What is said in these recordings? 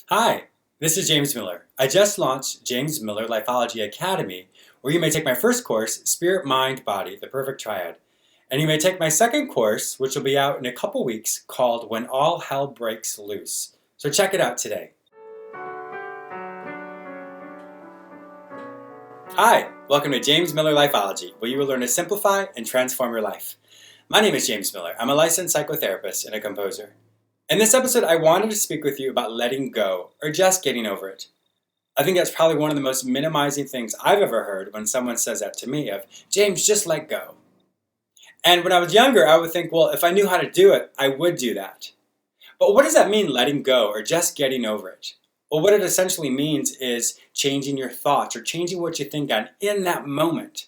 Hi, this is James Miller. I just launched James Miller LIfeology Academy, where you may take my first course, Spirit, Mind, Body, the Perfect Triad. And you may take my second course, which will be out in a couple weeks, called When All Hell Breaks Loose. So check it out today. Hi, welcome to James Miller LIfeology, where you will learn to simplify and transform your life. My name is James Miller. I'm a licensed psychotherapist and a composer. In this episode, I wanted to speak with you about letting go, or just getting over it. I think that's probably one of the most minimizing things I've ever heard when someone says that to me of, James, just let go. And when I was younger, I would think, well, if I knew how to do it, I would do that. But what does that mean, letting go, or just getting over it? Well, what it essentially means is changing your thoughts, or changing what you think on in that moment.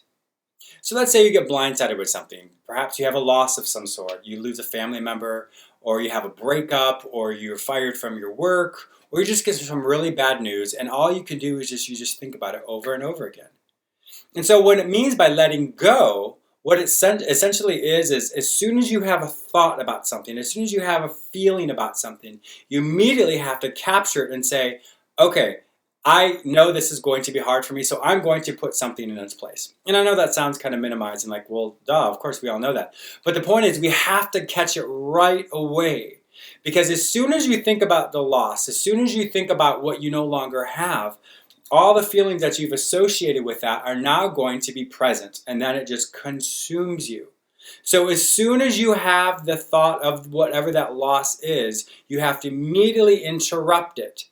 So let's say you get blindsided with something. Perhaps you have a loss of some sort. You lose a family member, or you have a breakup, or you're fired from your work, or you just get some really bad news, and all you can do is you just think about it over and over again. And so what it means by letting go, what it essentially is as soon as you have a thought about something, as soon as you have a feeling about something, you immediately have to capture it and say, okay, I know this is going to be hard for me, so I'm going to put something in its place. And I know that sounds kind of minimizing, like, well, duh, of course we all know that. But the point is we have to catch it right away. Because as soon as you think about the loss, as soon as you think about what you no longer have, all the feelings that you've associated with that are now going to be present, and then it just consumes you. So as soon as you have the thought of whatever that loss is, you have to immediately interrupt it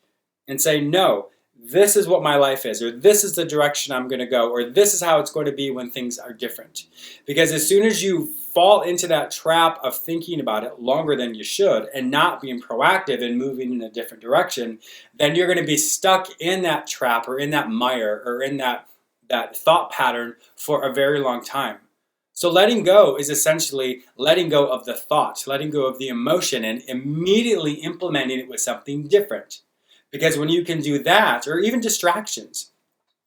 and say, no, this is what my life is, or this is the direction I'm going to go, or this is how it's going to be when things are different. Because as soon as you fall into that trap of thinking about it longer than you should and not being proactive and moving in a different direction, then you're going to be stuck in that trap or in that mire or in that thought pattern for a very long time. So letting go is essentially letting go of the thought, letting go of the emotion, and immediately implementing it with something different. Because when you can do that, or even distractions,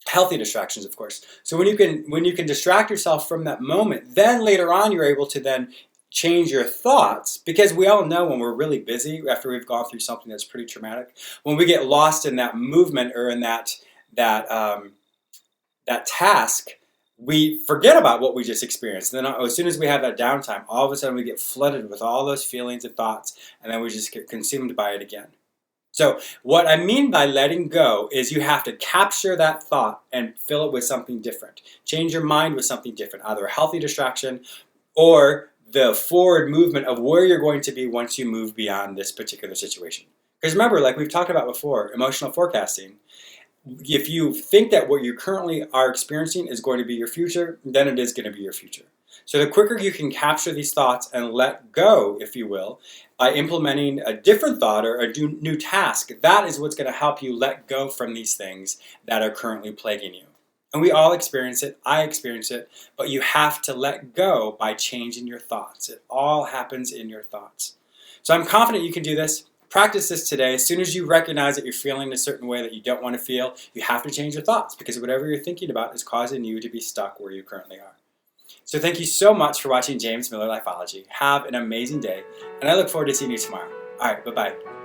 healthy distractions, of course. So when you can distract yourself from that moment, then later on you're able to then change your thoughts. Because we all know when we're really busy, after we've gone through something that's pretty traumatic, when we get lost in that movement or in that task, we forget about what we just experienced. And then as soon as we have that downtime, all of a sudden we get flooded with all those feelings and thoughts, and then we just get consumed by it again. So what I mean by letting go is you have to capture that thought and fill it with something different. Change your mind with something different, either a healthy distraction or the forward movement of where you're going to be once you move beyond this particular situation. Because remember, like we've talked about before, emotional forecasting, if you think that what you currently are experiencing is going to be your future, then it is going to be your future. So the quicker you can capture these thoughts and let go, if you will, by implementing a different thought or a new task, that is what's going to help you let go from these things that are currently plaguing you. And we all experience it, I experience it, but you have to let go by changing your thoughts. It all happens in your thoughts. So I'm confident you can do this. Practice this today. As soon as you recognize that you're feeling a certain way that you don't want to feel, you have to change your thoughts, because whatever you're thinking about is causing you to be stuck where you currently are. So thank you so much for watching James Miller LIfeology. Have an amazing day, and I look forward to seeing you tomorrow. All right, bye-bye.